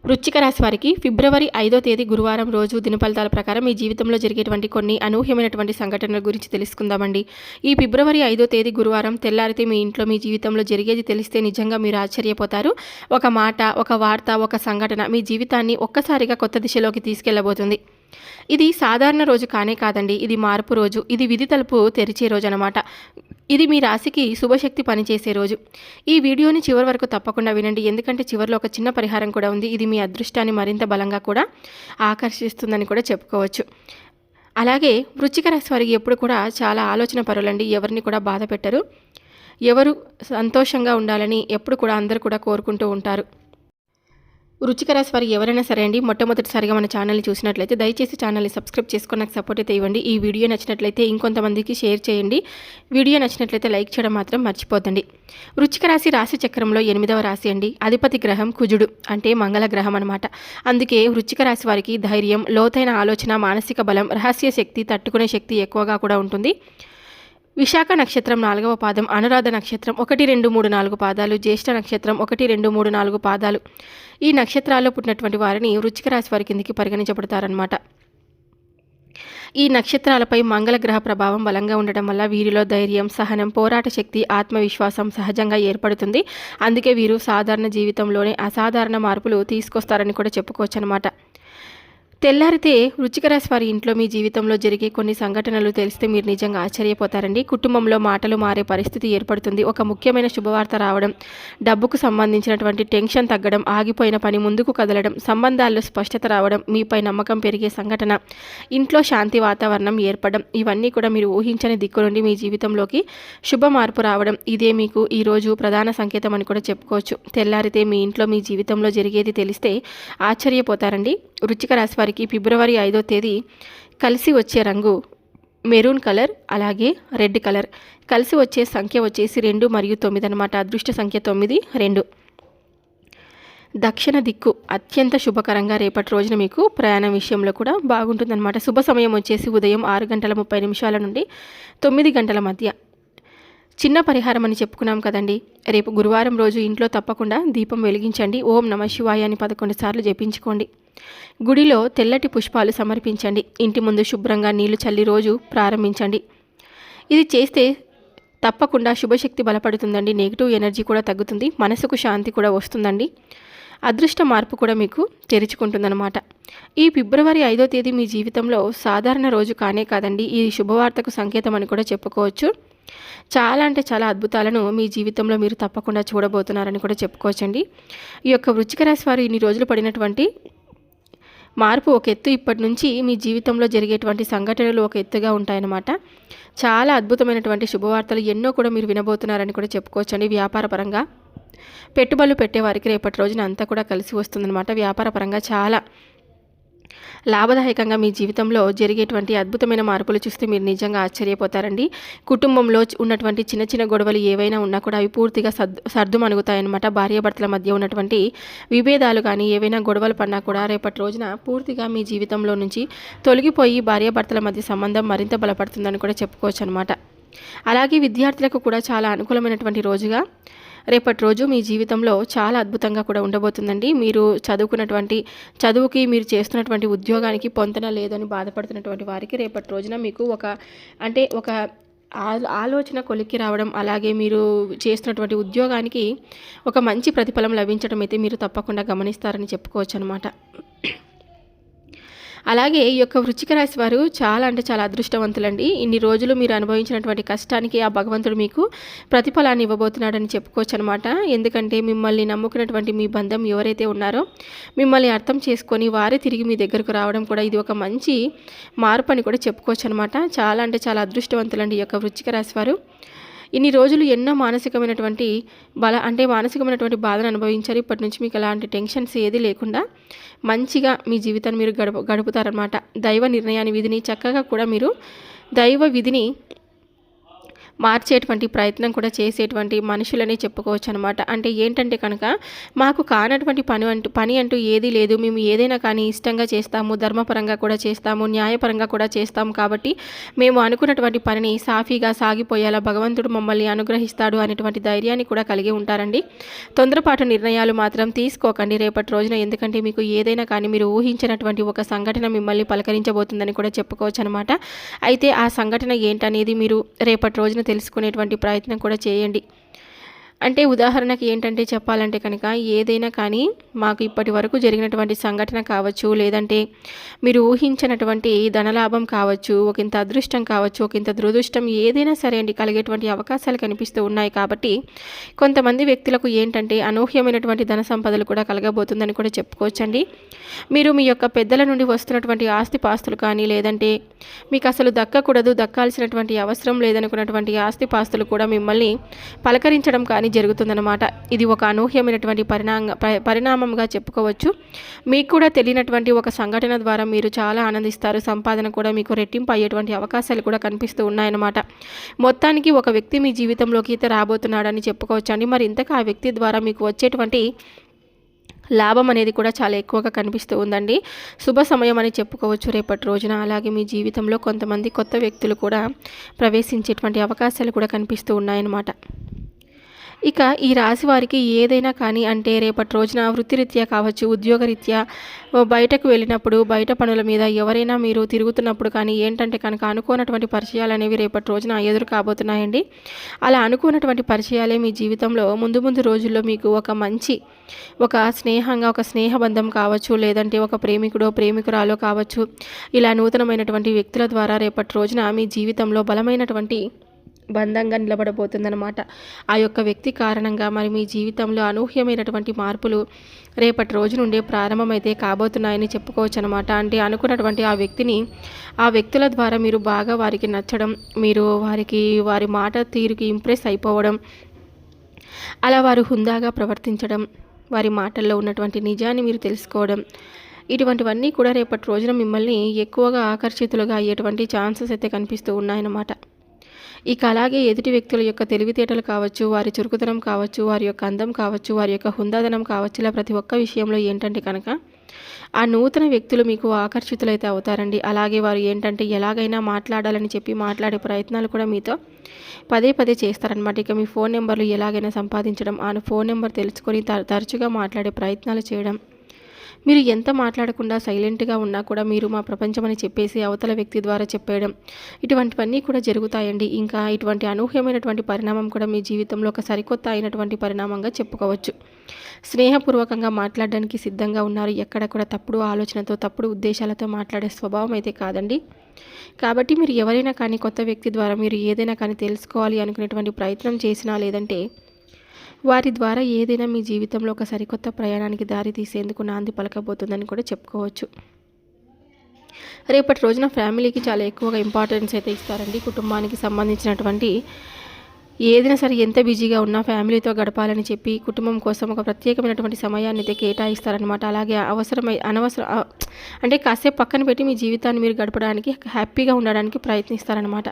వృశ్చిక రాశి వారికి ఫిబ్రవరి 5వ తేదీ గురువారం రోజు దినఫలితాల ప్రకారం మీ జీవితంలో జరిగేటువంటి కొన్ని అనూహ్యమైనటువంటి సంఘటనల గురించి తెలుసుకుందామండి. ఈ ఫిబ్రవరి 5వ తేదీ గురువారం తెల్లారితే మీ ఇంట్లో మీ జీవితంలో జరిగేది తెలిస్తే నిజంగా మీరు ఆశ్చర్యపోతారు. ఒక మాట, ఒక వార్త, ఒక సంఘటన మీ జీవితాన్ని ఒక్కసారిగా కొత్త దిశలోకి తీసుకెళ్లబోతుంది. ఇది సాధారణ రోజు కానే కాదండి. ఇది మార్పు రోజు. ఇది విధి తలుపు తెరిచే రోజు అనమాట. ఇది మీ రాశికి శుభశక్తి పనిచేసే రోజు. ఈ వీడియోని చివరి వరకు తప్పకుండా వినండి. ఎందుకంటే చివరిలో ఒక చిన్న పరిహారం కూడా ఉంది. ఇది మీ అదృష్టాన్ని మరింత బలంగా కూడా ఆకర్షిస్తుందని కూడా చెప్పుకోవచ్చు. అలాగే వృశ్చిక రాశి వారికి ఎప్పుడు కూడా చాలా ఆలోచన పరులండి. ఎవరిని కూడా బాధ పెట్టరు. ఎవరు సంతోషంగా ఉండాలని ఎప్పుడు కూడా అందరూ కూడా కోరుకుంటూ ఉంటారు. వృశ్చిక రాశి వారు ఎవరైనా సరే అండి, మొట్టమొదటిసారిగా మన ఛానల్ని చూసినట్లయితే దయచేసి ఛానల్ని సబ్స్క్రైబ్ చేసుకొని నాకు సపోర్ట్ అయితే ఇవ్వండి. ఈ వీడియో నచ్చినట్లయితే ఇంకొంతమందికి షేర్ చేయండి. వీడియో నచ్చినట్లయితే లైక్ చేయడం మాత్రం మర్చిపోతండి. వృశ్చిక రాశి రాశి చక్రంలో 8వ రాశి అండి. అధిపతి గ్రహం కుజుడు, అంటే మంగళ గ్రహం అనమాట. అందుకే వృశ్చిక రాశి వారికి ధైర్యం, లోతైన ఆలోచన, మానసిక బలం, రహస్య శక్తి, తట్టుకునే శక్తి ఎక్కువగా కూడా ఉంటుంది. విశాఖ నక్షత్రం 4వ పాదం, అనురాధ నక్షత్రం 1, 2, 3, 4 పాదాలు, జ్యేష్ఠ నక్షత్రం 1, 2, 3, 4 పాదాలు. ఈ నక్షత్రాల్లో పుట్టినటువంటి వారిని వృశ్చిక రాశి వారి కిందికి పరిగణించబడతారనమాట. ఈ నక్షత్రాలపై మంగళ గ్రహ ప్రభావం బలంగా ఉండడం వల్ల వీరిలో ధైర్యం, సహనం, పోరాట శక్తి, ఆత్మవిశ్వాసం సహజంగా ఏర్పడుతుంది. అందుకే వీరు సాధారణ జీవితంలోనే అసాధారణ మార్పులు తీసుకొస్తారని కూడా చెప్పుకోవచ్చు అనమాట. తెల్లారితే వృశ్చిక రాశి వారి ఇంట్లో మీ జీవితంలో జరిగే కొన్ని సంఘటనలు తెలిస్తే మీరు నిజంగా ఆశ్చర్యపోతారండి. కుటుంబంలో మాటలు మారే పరిస్థితి ఏర్పడుతుంది. ఒక ముఖ్యమైన శుభవార్త రావడం, డబ్బుకు సంబంధించినటువంటి టెన్షన్ తగ్గడం, ఆగిపోయిన పని ముందుకు కదలడం, సంబంధాల్లో స్పష్టత రావడం, మీపై నమ్మకం పెరిగే సంఘటన, ఇంట్లో శాంతి వాతావరణం ఏర్పడడం, ఇవన్నీ కూడా మీరు ఊహించని దిక్కు నుండి మీ జీవితంలోకి శుభ మార్పు రావడం, ఇదే మీకు ఈరోజు ప్రధాన సంకేతం అని కూడా చెప్పుకోవచ్చు. తెల్లారితే మీ ఇంట్లో మీ జీవితంలో జరిగేది తెలిస్తే ఆశ్చర్యపోతారండి. వృశ్చిక రాశి వారికి ఫిబ్రవరి 5వ తేదీ కలిసి వచ్చే రంగు మెరూన్ కలర్, అలాగే రెడ్ కలర్. కలిసి వచ్చే సంఖ్య వచ్చేసి 2 మరియు 9 అనమాట. అదృష్ట సంఖ్య 9, 2. దక్షిణ దిక్కు అత్యంత శుభకరంగా రేపటి రోజున మీకు ప్రయాణం విషయంలో కూడా బాగుంటుందన్నమాట. శుభ సమయం వచ్చేసి ఉదయం 6:30 నుండి 9 గంటల మధ్య. చిన్న పరిహారం అని చెప్పుకున్నాం కదండి. రేపు గురువారం రోజు ఇంట్లో తప్పకుండా దీపం వెలిగించండి. ఓం నమః శివాయ అని 11 సార్లు జపించుకోండి. గుడిలో తెల్లటి పుష్పాలు సమర్పించండి. ఇంటి ముందు శుభ్రంగా నీళ్లు చల్లి రోజు ప్రారంభించండి. ఇది చేస్తే తప్పకుండా శుభశక్తి బలపడుతుందండి. నెగిటివ్ ఎనర్జీ కూడా తగ్గుతుంది. మనసుకు శాంతి కూడా వస్తుందండి. అదృష్ట మార్పు కూడా మీకు తెరుచుకుంటుందన్నమాట. ఈ ఫిబ్రవరి 5వ తేదీ మీ జీవితంలో సాధారణ రోజు కానే కాదండి. ఈ శుభవార్తకు సంకేతం అని కూడా చెప్పుకోవచ్చు. చాలా అంటే చాలా అద్భుతాలను మీ జీవితంలో మీరు తప్పకుండా చూడబోతున్నారని కూడా చెప్పుకోవచ్చండి. ఈ యొక్క వృశ్చిక రాశి వారు ఇన్ని రోజులు పడినటువంటి మార్పు ఒక ఎత్తు, ఇప్పటి నుంచి మీ జీవితంలో జరిగేటువంటి సంఘటనలు ఒక ఎత్తుగా ఉంటాయన్నమాట. చాలా అద్భుతమైనటువంటి శుభవార్తలు ఎన్నో కూడా మీరు వినబోతున్నారని కూడా చెప్పుకోవచ్చండి. వ్యాపార పరంగా పెట్టుబడులు పెట్టేవారికి రేపటి రోజున అంతా కూడా కలిసి వస్తుందన్నమాట. వ్యాపార పరంగా చాలా లాభదాయకంగా మీ జీవితంలో జరిగేటువంటి అద్భుతమైన మార్పులు చూస్తే మీరు నిజంగా ఆశ్చర్యపోతారండి. కుటుంబంలో ఉన్నటువంటి చిన్న చిన్న గొడవలు ఏవైనా ఉన్నా కూడా అవి పూర్తిగా సర్దుమణుగుతాయన్నమాట. భార్యాభర్తల మధ్య ఉన్నటువంటి విభేదాలు కానీ ఏవైనా గొడవలు పడినా కూడా రేపటి రోజున పూర్తిగా మీ జీవితంలో నుంచి తొలగిపోయి భార్యాభర్తల మధ్య సంబంధం మరింత బలపడుతుందని కూడా చెప్పుకోవచ్చు అనమాట. అలాగే విద్యార్థులకు కూడా చాలా అనుకూలమైనటువంటి రోజుగా రేపటి రోజు మీ జీవితంలో చాలా అద్భుతంగా కూడా ఉండబోతుందండి. మీరు చదువుకున్నటువంటి చదువుకి, మీరు చేస్తున్నటువంటి ఉద్యోగానికి పొంతన లేదని బాధపడుతున్నటువంటి వారికి రేపటి రోజున మీకు ఒక ఆలోచన కొలిక్కి రావడం, అలాగే మీరు చేస్తున్నటువంటి ఉద్యోగానికి ఒక మంచి ప్రతిఫలం లభించడం అయితే మీరు తప్పకుండా గమనిస్తారని చెప్పుకోవచ్చు అనమాట. అలాగే ఈ యొక్క వృశ్చిక రాశి వారు చాలా అంటే చాలా అదృష్టవంతులండి. ఇన్ని రోజులు మీరు అనుభవించినటువంటి కష్టానికి ఆ భగవంతుడు మీకు ప్రతిఫలాన్ని ఇవ్వబోతున్నాడని చెప్పుకోవచ్చు అనమాట. ఎందుకంటే మిమ్మల్ని నమ్ముకున్నటువంటి మీ బంధం ఎవరైతే ఉన్నారో మిమ్మల్ని అర్థం చేసుకొని వారే తిరిగి మీ దగ్గరకు రావడం కూడా ఇది ఒక మంచి మార్పు అని కూడా చెప్పుకోవచ్చు అనమాట. చాలా అంటే చాలా అదృష్టవంతులండి ఈ యొక్క వృశ్చిక రాశి వారు. ఇన్ని రోజులు ఎన్నో మానసికమైనటువంటి బాధను అనుభవించారు. ఇప్పటి నుంచి మీకు అలాంటి టెన్షన్స్ ఏది లేకుండా మంచిగా మీ జీవితాన్ని మీరు గడుపుతారనమాట. దైవ నిర్ణయాన్ని విధిని చక్కగా కూడా మీరు దైవ విధిని మార్చేటువంటి ప్రయత్నం కూడా చేసేటువంటి మనుషులని చెప్పుకోవచ్చు అనమాట. అంటే ఏంటంటే కనుక మాకు కానటువంటి పని అంటూ ఏదీ లేదు, మేము ఏదైనా కానీ ఇష్టంగా చేస్తాము, ధర్మపరంగా కూడా చేస్తాము, న్యాయపరంగా కూడా చేస్తాము, కాబట్టి మేము అనుకున్నటువంటి పనిని సాఫీగా సాగిపోయేలా భగవంతుడు మమ్మల్ని అనుగ్రహిస్తాడు అనేటువంటి ధైర్యాన్ని కూడా కలిగి ఉంటారండి. తొందరపాటు నిర్ణయాలు మాత్రం తీసుకోకండి రేపటి రోజున. ఎందుకంటే మీకు ఏదైనా కానీ మీరు ఊహించినటువంటి ఒక సంఘటన మిమ్మల్ని పలకరించబోతుందని కూడా చెప్పుకోవచ్చు అనమాట. అయితే ఆ సంఘటన ఏంటనేది మీరు రేపటి రోజున తెలుసుకునేటువంటి ప్రయత్నం కూడా చేయండి. అంటే ఉదాహరణకి ఏంటంటే చెప్పాలంటే కనుక ఏదైనా కానీ మాకు ఇప్పటి వరకు జరిగినటువంటి సంఘటన కావచ్చు, లేదంటే మీరు ఊహించినటువంటి ధనలాభం కావచ్చు, ఒకంత అదృష్టం కావచ్చు, ఒకంత దురదృష్టం ఏదైనా సరే అండి కలిగేటువంటి అవకాశాలు కనిపిస్తూ ఉన్నాయి. కాబట్టి కొంతమంది వ్యక్తులకు ఏంటంటే అనూహ్యమైనటువంటి ధన సంపదలు కూడా కలగబోతుందని కూడా చెప్పుకోవచ్చండి. మీరు మీ యొక్క పెద్దల నుండి వస్తున్నటువంటి ఆస్తిపాస్తులు కానీ, లేదంటే మీకు అసలు దక్కకూడదు, దక్కాల్సినటువంటి అవసరం లేదనుకున్నటువంటి ఆస్తిపాస్తులు కూడా మిమ్మల్ని పలకరించడం కానీ జరుగుతుందన్నమాట. ఇది ఒక అనూహ్యమైనటువంటి పరిణామంగా చెప్పుకోవచ్చు. మీకు కూడా తెలియనటువంటి ఒక సంఘటన ద్వారా మీరు చాలా ఆనందిస్తారు. సంపాదన కూడా మీకు రెట్టింపు అయ్యేటువంటి అవకాశాలు కూడా కనిపిస్తూ ఉన్నాయన్నమాట. మొత్తానికి ఒక వ్యక్తి మీ జీవితంలోకి అయితే రాబోతున్నాడని చెప్పుకోవచ్చు అండి. మరి ఇంతకు ఆ వ్యక్తి ద్వారా మీకు వచ్చేటువంటి లాభం అనేది కూడా చాలా ఎక్కువగా కనిపిస్తూ ఉందండి. శుభ సమయం అని చెప్పుకోవచ్చు రేపటి రోజున. అలాగే మీ జీవితంలో కొంతమంది కొత్త వ్యక్తులు కూడా ప్రవేశించేటువంటి అవకాశాలు కూడా కనిపిస్తూ ఉన్నాయన్నమాట. ఇక ఈ రాశి వారికి ఏదైనా కానీ అంటే రేపటి రోజున వృత్తిరీత్యా కావచ్చు, ఉద్యోగరీత్యా బయటకు వెళ్ళినప్పుడు, బయట పనుల మీద ఎవరైనా మీరు తిరుగుతున్నప్పుడు కానీ ఏంటంటే కనుక అనుకోనటువంటి పరిచయాలు అనేవి రేపటి రోజున ఎదురు కాబోతున్నాయండి. అలా అనుకోనటువంటి పరిచయాలే మీ జీవితంలో ముందు ముందు రోజుల్లో మీకు ఒక స్నేహబంధం కావచ్చు, లేదంటే ఒక ప్రేమికుడో ప్రేమికురాలో కావచ్చు, ఇలా నూతనమైనటువంటి వ్యక్తుల ద్వారా రేపటి రోజున మీ జీవితంలో బలమైనటువంటి బంధంగా నిలబడబోతుందన్నమాట. ఆ యొక్క వ్యక్తి కారణంగా మరి మీ జీవితంలో అనూహ్యమైనటువంటి మార్పులు రేపటి రోజు నుండే ప్రారంభమైతే కాబోతున్నాయని చెప్పుకోవచ్చు అనమాట. అంటే అనుకున్నటువంటి ఆ వ్యక్తుల ద్వారా మీరు బాగా వారికి నచ్చడం, మీరు వారి మాట తీరుకి ఇంప్రెస్ అయిపోవడం, అలా వారు హుందాగా ప్రవర్తించడం, వారి మాటల్లో ఉన్నటువంటి నిజాన్ని మీరు తెలుసుకోవడం, ఇటువంటివన్నీ కూడా రేపటి రోజున మిమ్మల్ని ఎక్కువగా ఆకర్షితులుగా అయ్యేటువంటి ఛాన్సెస్ అయితే కనిపిస్తూ ఉన్నాయన్నమాట. ఇక అలాగే ఎదుటి వ్యక్తుల యొక్క తెలివితేటలు కావచ్చు, వారి చురుకుదనం కావచ్చు, వారి యొక్క అందం కావచ్చు, వారి యొక్క హుందాదనం కావచ్చు, ఇలా ప్రతి ఒక్క విషయంలో ఏంటంటే కనుక ఆ నూతన వ్యక్తులు మీకు ఆకర్షితులైతే అవుతారండి. అలాగే వారు ఏంటంటే ఎలాగైనా మాట్లాడాలని చెప్పి మాట్లాడే ప్రయత్నాలు కూడా మీతో పదే పదే చేస్తారనమాట. ఇక మీ ఫోన్ నెంబర్లు ఎలాగైనా సంపాదించడం, ఆ ఫోన్ నెంబర్ తెలుసుకొని తరచుగా మాట్లాడే ప్రయత్నాలు చేయడం, మీరు ఎంత మాట్లాడకుండా సైలెంట్గా ఉన్నా కూడా మీరు మా ప్రపంచమని చెప్పేసి అవతల వ్యక్తి ద్వారా చెప్పేయడం, ఇటువంటివన్నీ కూడా జరుగుతాయండి. ఇంకా ఇటువంటి అనూహ్యమైనటువంటి పరిణామం కూడా మీ జీవితంలో ఒక సరికొత్త అయినటువంటి పరిణామంగా చెప్పుకోవచ్చు. స్నేహపూర్వకంగా మాట్లాడడానికి సిద్ధంగా ఉన్నారు. ఎక్కడ కూడా తప్పుడు ఆలోచనతో, తప్పుడు ఉద్దేశాలతో మాట్లాడే స్వభావం అయితే కాదండి. కాబట్టి మీరు ఎవరైనా కానీ కొత్త వ్యక్తి ద్వారా మీరు ఏదైనా కానీ తెలుసుకోవాలి అనుకునేటువంటి ప్రయత్నం చేసినా, లేదంటే వారి ద్వారా ఏదైనా మీ జీవితంలో ఒక సరికొత్త ప్రయాణానికి దారి తీసేందుకు నాంది పలకబోతుందని కూడా చెప్పుకోవచ్చు. రేపటి రోజున ఫ్యామిలీకి చాలా ఎక్కువగా ఇంపార్టెన్స్ అయితే ఇస్తారండి. కుటుంబానికి సంబంధించినటువంటి ఏదైనా సరే ఎంత బిజీగా ఉన్నా ఫ్యామిలీతో గడపాలని చెప్పి కుటుంబం కోసం ఒక ప్రత్యేకమైనటువంటి సమయాన్ని అయితే కేటాయిస్తారనమాట. అలాగే అంటే కాసేపు పక్కన పెట్టి మీ జీవితాన్ని మీరు గడపడానికి, హ్యాపీగా ఉండడానికి ప్రయత్నిస్తారనమాట.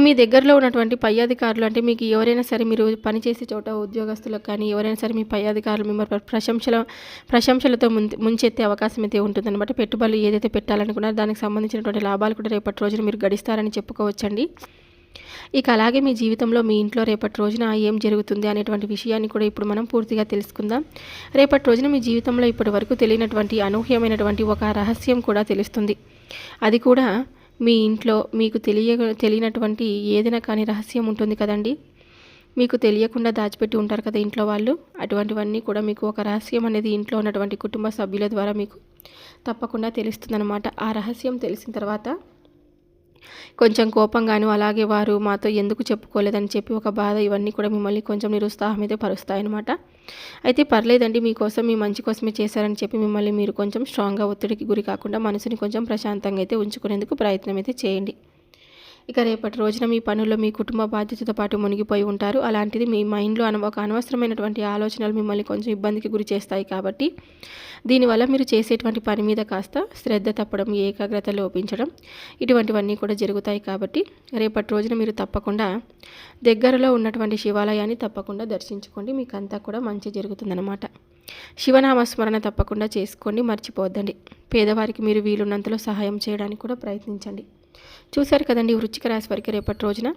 మీ దగ్గరలో ఉన్నటువంటి పై అధికారులు, అంటే మీకు ఎవరైనా సరే మీరు పనిచేసే చోట ఉద్యోగస్తులకు కానీ ఎవరైనా సరే మీ పై అధికారులు మిమ్మల్ని ప్రశంసలతో ముంచెత్తే అవకాశం అయితే ఉంటుందన్నమాట. పెట్టుబడులు ఏదైతే పెట్టాలనుకున్నారో దానికి సంబంధించినటువంటి లాభాలు కూడా రేపటి రోజున మీరు గడిస్తారని చెప్పుకోవచ్చండి. ఇక అలాగే మీ జీవితంలో మీ ఇంట్లో రేపటి రోజున ఏం జరుగుతుంది అనేటువంటి విషయాన్ని కూడా ఇప్పుడు మనం పూర్తిగా తెలుసుకుందాం. రేపటి రోజున మీ జీవితంలో ఇప్పటి వరకు తెలియనటువంటి అనూహ్యమైనటువంటి ఒక రహస్యం కూడా తెలుస్తుంది. అది కూడా మీ ఇంట్లో మీకు తెలియనటువంటి ఏదైనా కానీ రహస్యం ఉంటుంది కదండి. మీకు తెలియకుండా దాచిపెట్టి ఉంటారు కదా ఇంట్లో వాళ్ళు. అటువంటివన్నీ కూడా మీకు ఒక రహస్యం అనేది ఇంట్లో ఉన్నటువంటి కుటుంబ సభ్యుల ద్వారా మీకు తప్పకుండా తెలుస్తుందన్నమాట. ఆ రహస్యం తెలిసిన తర్వాత కొంచెం కోపంగాను, అలాగే వారు మాతో ఎందుకు చెప్పుకోలేదని చెప్పి ఒక బాధ, ఇవన్నీ కూడా మిమ్మల్ని కొంచెం నిరుత్సాహం అయితే పరుస్తాయన్నమాట. అయితే పర్లేదండి, మీకోసం మీ మంచి కోసమే చేశారని చెప్పి మిమ్మల్ని మీరు కొంచెం స్ట్రాంగ్గా ఒత్తిడికి గురి కాకుండా మనసుని కొంచెం ప్రశాంతంగా అయితే ఉంచుకునేందుకు ప్రయత్నం అయితే చేయండి. ఇక రేపటి రోజున మీ పనుల్లో మీ కుటుంబ బాధ్యతతో పాటు మునిగిపోయి ఉంటారు. అలాంటిది మీ మైండ్‌లో ఒక అనవసరమైనటువంటి ఆలోచనలు మిమ్మల్ని కొంచెం ఇబ్బందికి గురి చేస్తాయి కాబట్టి, దీనివల్ల మీరు చేసేటువంటి పని మీద కాస్త శ్రద్ధ తప్పడం, ఏకాగ్రత లోపించడం ఇటువంటివన్నీ కూడా జరుగుతాయి కాబట్టి, రేపటి రోజున మీరు తప్పకుండా దగ్గరలో ఉన్నటువంటి శివాలయాన్ని తప్పకుండా దర్శించుకోండి. మీకంతా కూడా మంచి జరుగుతుందనమాట. శివనామస్మరణ తప్పకుండా చేసుకోండి, మర్చిపోవద్దండి. పేదవారికి మీరు వీలున్నంతలో సహాయం చేయడానికి కూడా ప్రయత్నించండి. చూశారు కదండి, వృశ్చిక రాశి వారికి రేపటి రోజున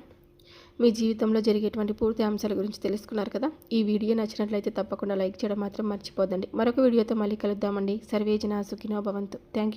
మీ జీవితంలో జరిగేటువంటి పూర్తి అంశాల గురించి తెలుసుకున్నారు కదా. ఈ వీడియో నచ్చినట్లయితే తప్పకుండా లైక్ చేయడం మాత్రం మర్చిపోద్దండి. మరొక వీడియోతో మళ్ళీ కలుద్దామండి. సర్వే జనా సుఖినో భవంతు. Thank you.